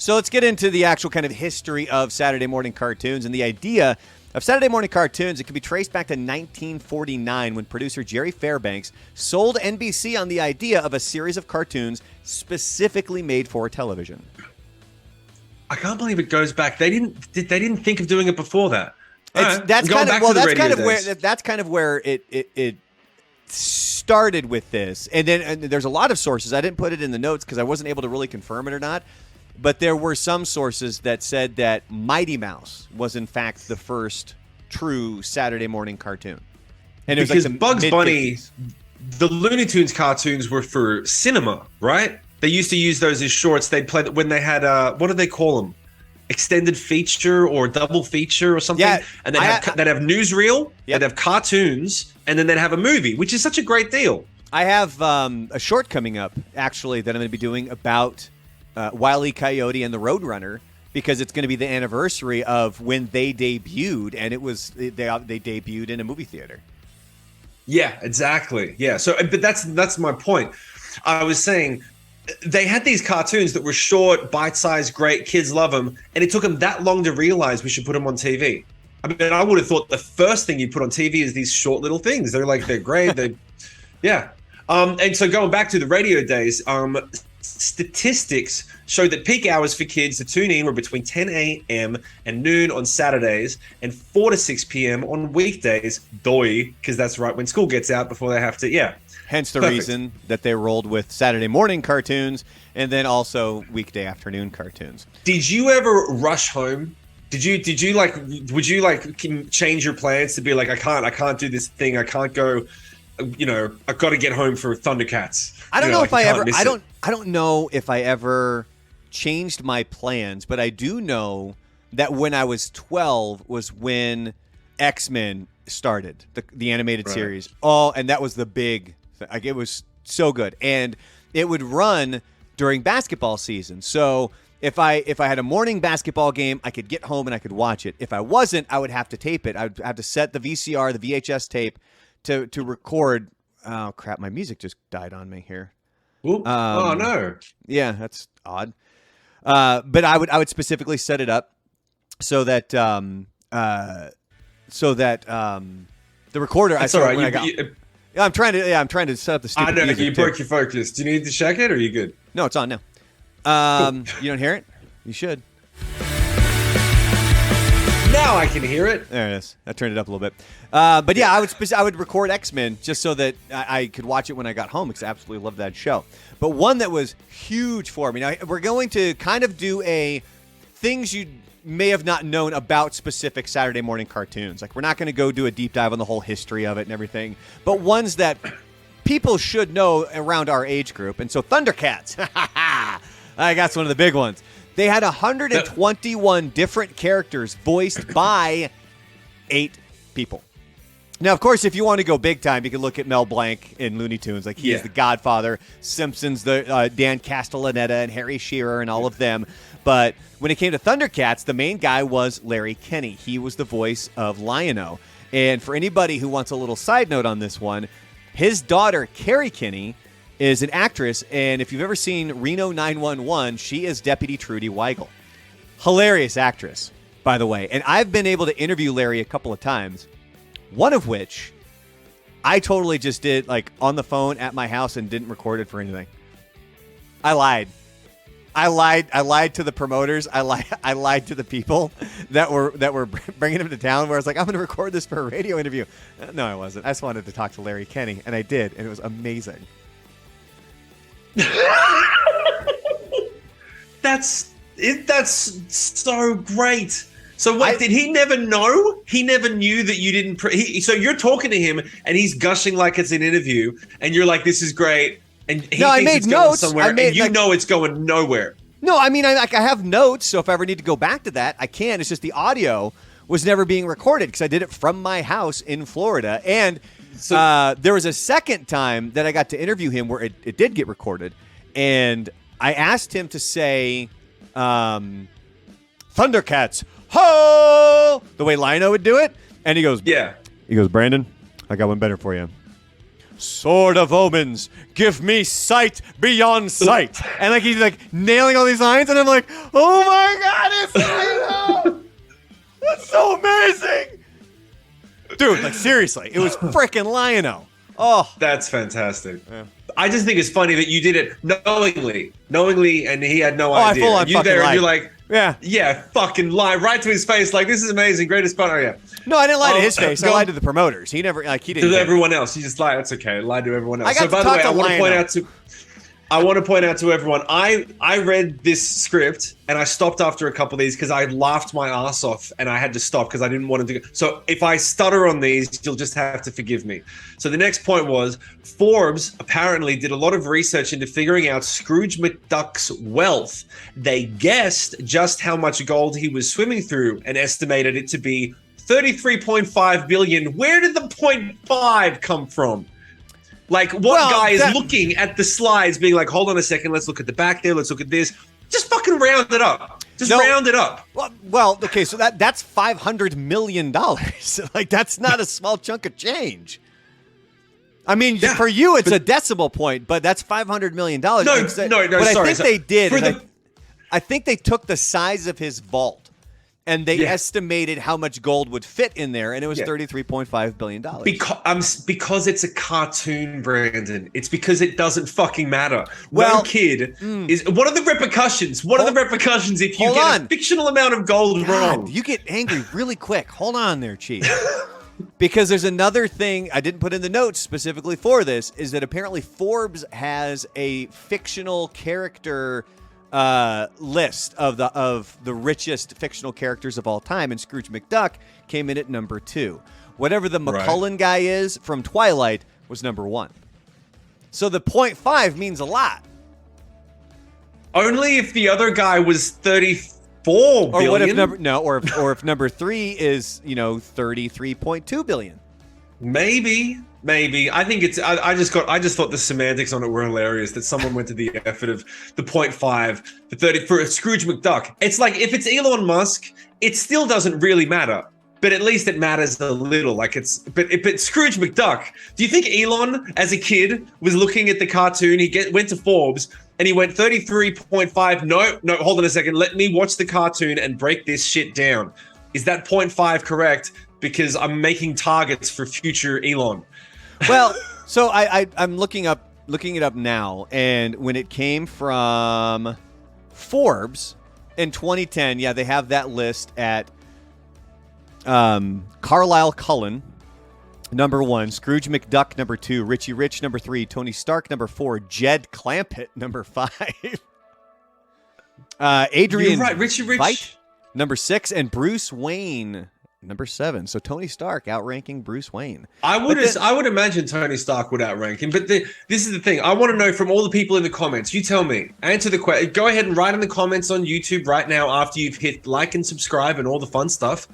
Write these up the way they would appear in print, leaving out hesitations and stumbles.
So let's get into the actual kind of history of Saturday morning cartoons. And the idea of Saturday morning cartoons, it can be traced back to 1949 when producer Jerry Fairbanks sold NBC on the idea of a series of cartoons specifically made for television. I can't believe it goes back. They didn't think of doing it before that. That's kind of where it started with this. And then there's a lot of sources. I didn't put it in the notes because I wasn't able to really confirm it or not. But there were some sources that said that Mighty Mouse was in fact the first true Saturday morning cartoon. And it was because like the Bugs Bunny, mid-50s. the Looney Tunes cartoons were for cinema, right? They used to use those as shorts. They'd play when they had what do they call them? Extended feature or double feature or something. Yeah, and they'd have newsreel, Yep. they'd have cartoons, and then they'd have a movie, which is such a great deal. I have a short coming up, actually, that I'm going to be doing about Wile E. Coyote and the Roadrunner, because it's going to be the anniversary of when they debuted, and they debuted in a movie theater. Yeah, exactly. Yeah. So, but that's my point. I was saying they had these cartoons that were short, bite-sized, great. Kids love them, and it took them that long to realize we should put them on TV. I mean, I would have thought the first thing you put on TV is these short little things. They're great. Yeah. And so going back to the radio days, statistics show that peak hours for kids to tune in were between 10 a.m. and noon on Saturdays and 4 to 6 p.m. on weekdays. Because that's right when school gets out before they have to. Yeah. Hence the Perfect. reason that they rolled with Saturday morning cartoons and then also weekday afternoon cartoons. Did you ever rush home? Would you change your plans to be like, I can't do this thing. I can't go, I've got to get home for Thundercats. I don't know if I don't know if I ever changed my plans, but I do know that when I was 12 was when X-Men started, the animated series. Oh, and that was the big thing. Like, it was so good. And it would run during basketball season. So if I had a morning basketball game, I could get home and I could watch it. If I wasn't, I would have to tape it. I would have to set the VCR, the VHS tape to record. Oh crap, my music just died on me here. Oh no. Yeah, that's odd. But I would specifically set it up so that the recorder. That's all right. I'm trying to set up the stupid I know music you broke your focus. Do you need to check it, or are you good? No, it's on now. You don't hear it? You should. Now I can hear it. There it is. I turned it up a little bit. But yeah, I would record X-Men just so that I could watch it when I got home because I absolutely loved that show. But one that was huge for me. Now, we're going to kind of do things you may have not known about specific Saturday morning cartoons. Like, we're not going to go do a deep dive on the whole history of it and everything, but ones that people should know around our age group. And so Thundercats, I got one of the big ones. They had 121 different characters voiced by 8 people. Now, of course, if you want to go big time, you can look at Mel Blanc in Looney Tunes. Like, he is the Godfather. Simpsons, the Dan Castellaneta and Harry Shearer and all of them. But when it came to Thundercats, the main guy was Larry Kenney. He was the voice of Lion-O. And for anybody who wants a little side note on this one, his daughter, Carrie Kenney, is an actress, and if you've ever seen Reno 911, she is Deputy Trudy Weigel. Hilarious actress, by the way. And I've been able to interview Larry a couple of times, one of which I totally just did like on the phone at my house and didn't record it for anything. I lied to the promoters. I lied to the people that were bringing him to town. Where I was like, I'm going to record this for a radio interview. No, I wasn't. I just wanted to talk to Larry Kenney, and I did, and it was amazing. That's so great. So what, did he never know? He never knew that you didn't. So you're talking to him, and he's gushing like it's an interview, and you're like, "This is great." And he I thinks made it's notes. going somewhere, and you know it's going nowhere. No, I mean, I have notes, so if I ever need to go back to that, I can. It's just the audio was never being recorded because I did it from my house in Florida. And there was a second time that I got to interview him where it did get recorded, and I asked him to say Thundercats, ho! The way Lion-O would do it. And he goes, Yeah. He goes, Brandon, I got one better for you. sword of omens, give me sight beyond sight. And like he's like nailing all these lines, and I'm like, oh my God, it's Lion-O! That's so amazing. Dude, like seriously, it was freaking Lion-O. Oh, that's fantastic. Yeah. I just think it's funny that you did it knowingly, and he had no idea. You there, and you're like, fucking lie right to his face, like this is amazing, greatest part. Oh yeah. No, I didn't lie to his face. I lied to the promoters. He never, he didn't. To everyone else, he just lied. It's okay. Lied to everyone else. So by the way, I want to point out to everyone, I read this script and I stopped after a couple of these because I laughed my ass off and I had to stop because I didn't want to. So if I stutter on these, you'll just have to forgive me. So the next point was Forbes apparently did a lot of research into figuring out Scrooge McDuck's wealth. They guessed just how much gold he was swimming through and estimated it to be 33.5 billion. Where did the 0.5 come from? Like, what guy is looking at the slides being like, hold on a second, let's look at the back there, let's look at this. Just fucking round it up. Round it up. Well, okay, so that's $500 million. Like, that's not a small chunk of change. I mean, for you, it's a decimal point, but that's $500 million. No, I think they did. I think they took the size of his vault. And they estimated how much gold would fit in there, and it was $33.5 billion. Because it's a cartoon, Brandon. It's because it doesn't fucking matter. One kid is. What are the repercussions? What are the repercussions if you get a fictional amount of gold wrong? You get angry really quick. Hold on there, Chief. Because there's another thing I didn't put in the notes specifically for this, is that apparently Forbes has a fictional character list of the richest fictional characters of all time, and Scrooge McDuck came in at number 2. Whatever the McCullen guy is from Twilight was number 1. So the 0.5 means a lot. Only if the other guy was 34 billion. Or if number 3 is 33.2 billion. Maybe. I think it's. I just thought the semantics on it were hilarious. That someone went to the effort of the 0.5, the 30 for Scrooge McDuck. It's like if it's Elon Musk, it still doesn't really matter. But at least it matters a little. Like but Scrooge McDuck. Do you think Elon, as a kid, was looking at the cartoon? He went to Forbes and he went 33.5. No, hold on a second. Let me watch the cartoon and break this shit down. Is that 0.5 correct? Because I'm making targets for future Elon. Well, so I'm looking it up now, and when it came from Forbes in 2010, they have that list at Carlisle Cullen, number 1, Scrooge McDuck, number 2, Richie Rich, number 3, Tony Stark, number 4, Jed Clampett, number 5, Adrian Richie Rich, Veidt, number 6, and Bruce Wayne, number 7. So Tony Stark outranking Bruce Wayne. I would imagine Tony Stark would outrank him. But this is the thing. I want to know from all the people in the comments. You tell me. Answer the question. Go ahead and write in the comments on YouTube right now after you've hit like and subscribe and all the fun stuff.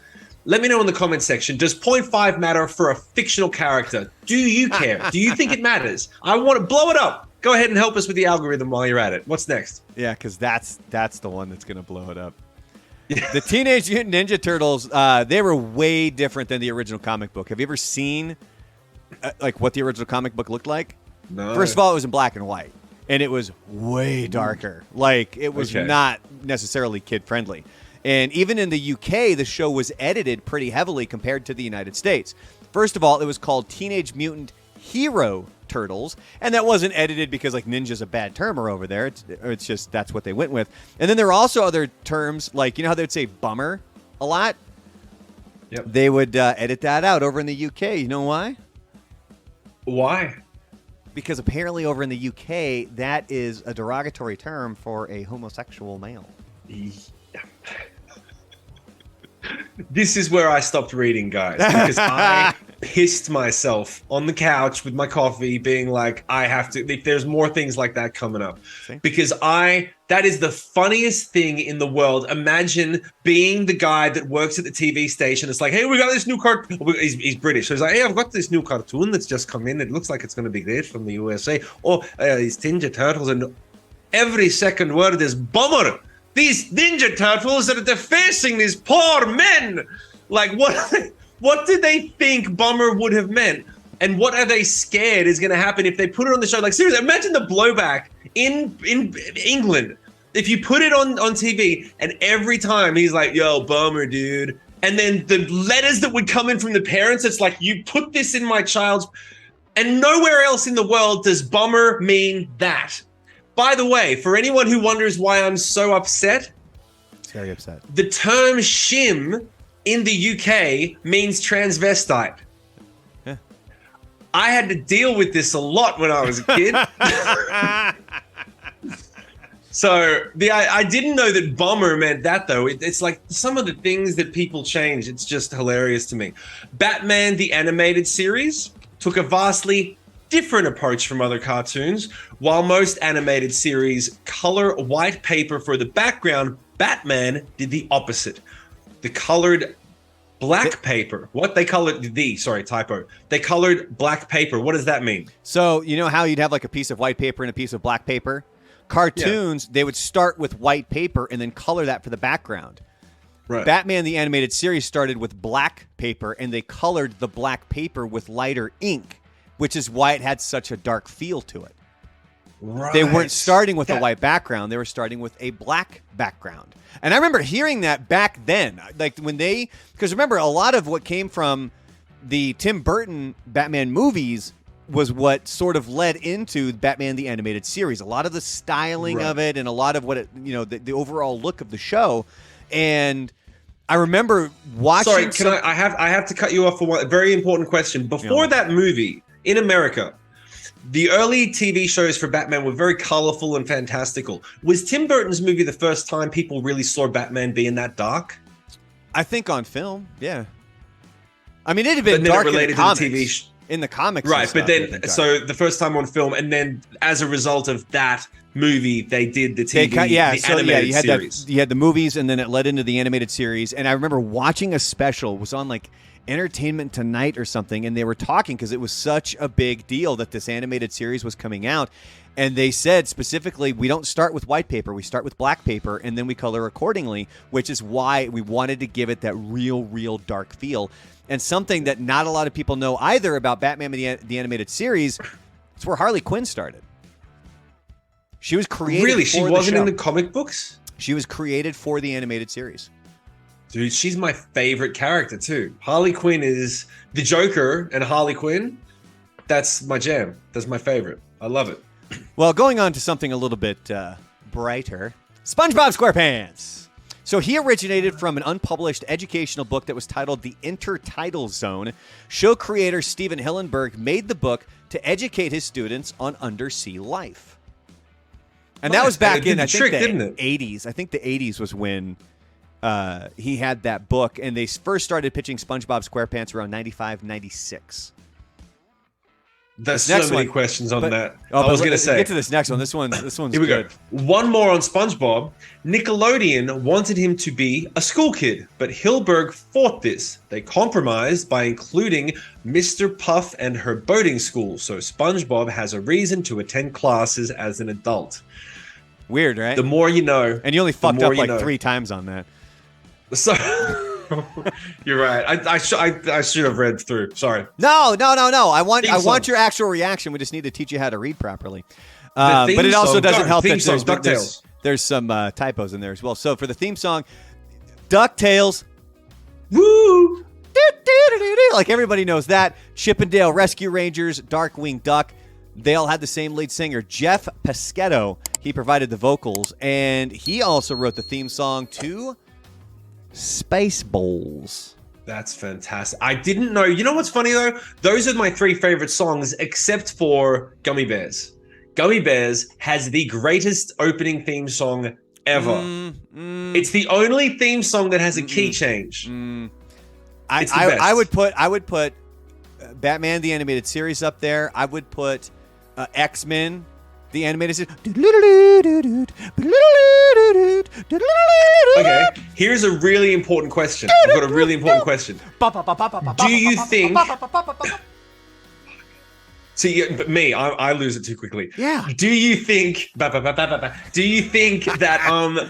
Let me know in the comment section. Does 0.5 matter for a fictional character? Do you care? Do you think it matters? I want to blow it up. Go ahead and help us with the algorithm while you're at it. What's next? Yeah, because that's the one that's going to blow it up. The Teenage Mutant Ninja Turtles, they were way different than the original comic book. Have you ever seen what the original comic book looked like? No. First of all, it was in black and white, and it was way darker. Like, it was not necessarily kid-friendly. And even in the UK, the show was edited pretty heavily compared to the United States. First of all, it was called Teenage Mutant Hero Turtles, and that wasn't edited because ninja's a bad term over there. It's just that's what they went with. And then there are also other terms, like how they would say bummer a lot. Yep. They would edit that out over in the UK. You know why? Why? Because apparently over in the UK, that is a derogatory term for a homosexual male. This is where I stopped reading, guys, because I pissed myself on the couch with my coffee being like, I have to, if there's more things like that coming up. See? Because that is the funniest thing in the world. Imagine being the guy that works at the TV station. It's like, hey, we got this new cartoon. He's British. So he's like, hey, I've got this new cartoon that's just come in. It looks like it's going to be great from the USA. Or these Ninja Turtles. And every second word is bummer. These Ninja Turtles are defacing these poor men. Like, what did they think bummer would have meant? And what are they scared is going to happen if they put it on the show? Like, seriously, imagine the blowback in England. If you put it on TV and every time he's like, yo, bummer, dude. And then the letters that would come in from the parents, it's like, you put this in my child's... And nowhere else in the world does bummer mean that. By the way, for anyone who wonders why I'm so upset... Very upset. The term shim in the UK means transvestite. Yeah. I had to deal with this a lot when I was a kid. So I didn't know that bummer meant that, though. It's like some of the things that people change. It's just hilarious to me. Batman, the animated series, took a vastly different approach from other cartoons. While most animated series color white paper for the background, Batman did the opposite. The colored black paper. What? They colored typo. They colored black paper. What does that mean? So, you know how you'd have like a piece of white paper and a piece of black paper? Cartoons, They would start with white paper and then color that for the background. Right. Batman, the animated series, started with black paper, and they colored the black paper with lighter ink, which is why it had such a dark feel to it. Right. They weren't starting with a white background. They were starting with a black background. And I remember hearing that back then. Like when because remember, a lot of what came from the Tim Burton Batman movies was what sort of led into Batman the Animated Series. A lot of the styling of it and a lot of what it, the overall look of the show. And I remember watching. Sorry, I have to cut you off for one very important question. Before that movie in America, the early TV shows for Batman were very colorful and fantastical. Was Tim Burton's movie the first time people really saw Batman being that dark? I think on film, yeah. I mean, it had been dark in the comics. In the comics, right? But then, so the first time on film, and then as a result of that movie, they did the TV, animated series. You had the movies, and then it led into the animated series. And I remember watching a special. It was on like Entertainment Tonight or something, and they were talking because it was such a big deal that this animated series was coming out. And they said specifically, we don't start with white paper, we start with black paper, and then we color accordingly, which is why we wanted to give it that real dark feel. And something that not a lot of people know either about Batman the Animated Series, it's where Harley Quinn started. She was created Really? for She the wasn't show. in the comic books? She was created for the animated series. Dude, she's my favorite character too. Harley Quinn is the Joker, and Harley Quinn, that's my jam. That's my favorite. I love it. Well, going on to something a little bit brighter, SpongeBob SquarePants. So he originated from an unpublished educational book that was titled The Intertidal Zone. Show creator Steven Hillenburg made the book to educate his students on undersea life. And that was back in, I think, the 80s. I think the 80s was when he had that book, and they first started pitching SpongeBob SquarePants around 95, 96. There's so many questions on that. I was going to say. Get to this next one. This one's Here we good. Go. One more on SpongeBob. Nickelodeon wanted him to be a school kid, but Hillenburg fought this. They compromised by including Mr. Puff and her boating school, so SpongeBob has a reason to attend classes as an adult. Weird, right? The more you know. And you only fucked up like 3 times on that. So you're right. I should have read through. Sorry. No. I want your actual reaction. We just need to teach you how to read properly. But it also doesn't help that there's some typos in there as well. So for the theme song, DuckTales. Woo! Like everybody knows that. Chippendale Rescue Rangers, Darkwing Duck. They all had the same lead singer, Jeff Pescetto. He provided the vocals, and he also wrote the theme song to Spaceballs. That's fantastic. I didn't know. You know what's funny, though? Those are my 3 favorite songs, except for Gummy Bears. Gummy Bears has the greatest opening theme song ever. It's the only theme song that has a key change. I would put Batman the Animated Series up there. I would put X-Men the Animated Series. Okay, here's a really important question. I've got a really important question. Do you think... See, but me, I lose it too quickly. Yeah. Do you think... Do you think that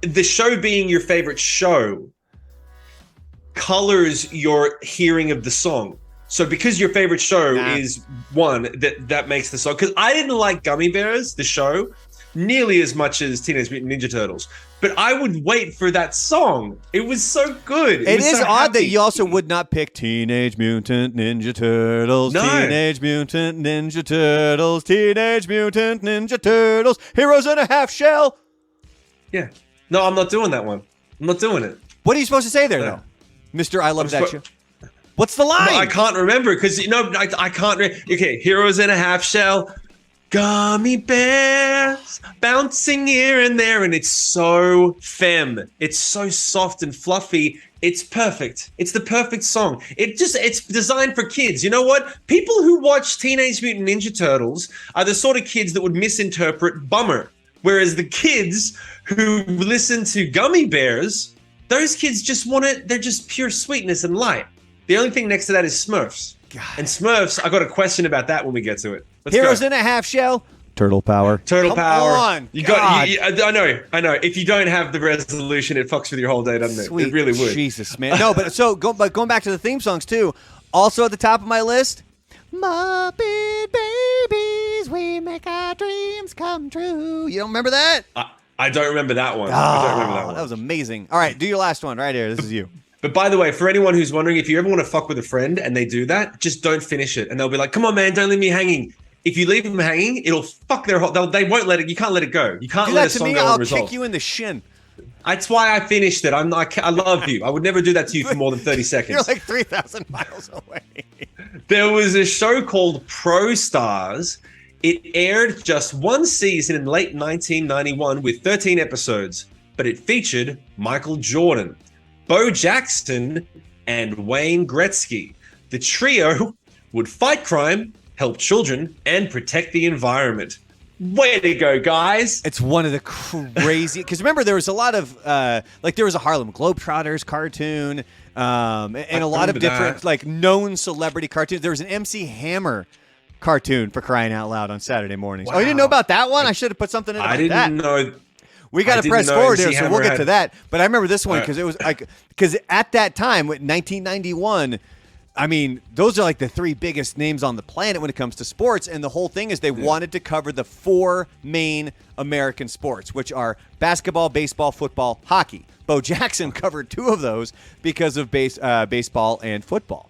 the show being your favorite show colors your hearing of the song? So because your favorite show Nah. is one, that makes the song. Because I didn't like Gummy Bears, the show, nearly as much as Teenage Mutant Ninja Turtles. But I would wait for that song. It was so good. It was is so odd that happy. you also would not pick Teenage Mutant Ninja Turtles, No. Teenage Mutant Ninja Turtles, Teenage Mutant Ninja Turtles, Heroes in a Half Shell. Yeah. No, I'm not doing that one. I'm not doing it. What are you supposed to say there, No. though? Mr. I love I'm that spo- show. What's the line? No, I can't remember because I can't. Okay, Heroes in a Half Shell, gummy bears bouncing here and there, and it's so femme. It's so soft and fluffy. It's perfect. It's the perfect song. It's designed for kids. You know what? People who watch Teenage Mutant Ninja Turtles are the sort of kids that would misinterpret Bummer, whereas the kids who listen to Gummy Bears, those kids just want it. They're just pure sweetness and light. The only thing next to that is Smurfs. God. And Smurfs, I got a question about that when we get to it. Let's Heroes go. in a Half Shell, Turtle Power. Turtle Come Power. on, You God. got. I know. If you don't have the resolution, it fucks with your whole day, doesn't it? Sweet It really would. Jesus, man. No, but going back to the theme songs too. Also at the top of my list, Muppet Babies, we make our dreams come true. You don't remember that? I don't remember that one. I don't remember that one. That was amazing. All right, do your last one right here. This is you. But by the way, for anyone who's wondering, if you ever want to fuck with a friend and they do that, just don't finish it. And they'll be like, come on, man, don't leave me hanging. If you leave them hanging, it'll fuck their whole... They won't let it... You can't let it go. You can't Do let that a to song me, go I'll unresolved. kick you in the shin. That's why I finished it. I love you. I would never do that to you for more than 30 seconds. You're like 3,000 miles away. There was a show called Pro Stars. It aired just one season in late 1991 with 13 episodes, but it featured Michael Jordan, Bo Jackson, and Wayne Gretzky. The trio would fight crime, help children, and protect the environment. Way to go, guys. It's one of the crazy... Because remember, there was a lot of... there was a Harlem Globetrotters cartoon and a lot of remember different that. known celebrity cartoons. There was an MC Hammer cartoon, for crying out loud, on Saturday mornings. Oh, you didn't know about that one? I should have put something in about I didn't that. know. We got I to didn't press know forward MC here, so we'll Hammer get had- to that. But I remember this one All right. because it was like, because at that time, 1991, I mean, those are like the three biggest names on the planet when it comes to sports. And the whole thing is they wanted to cover the four main American sports, which are basketball, baseball, football, hockey. Bo Jackson covered two of those because of baseball and football.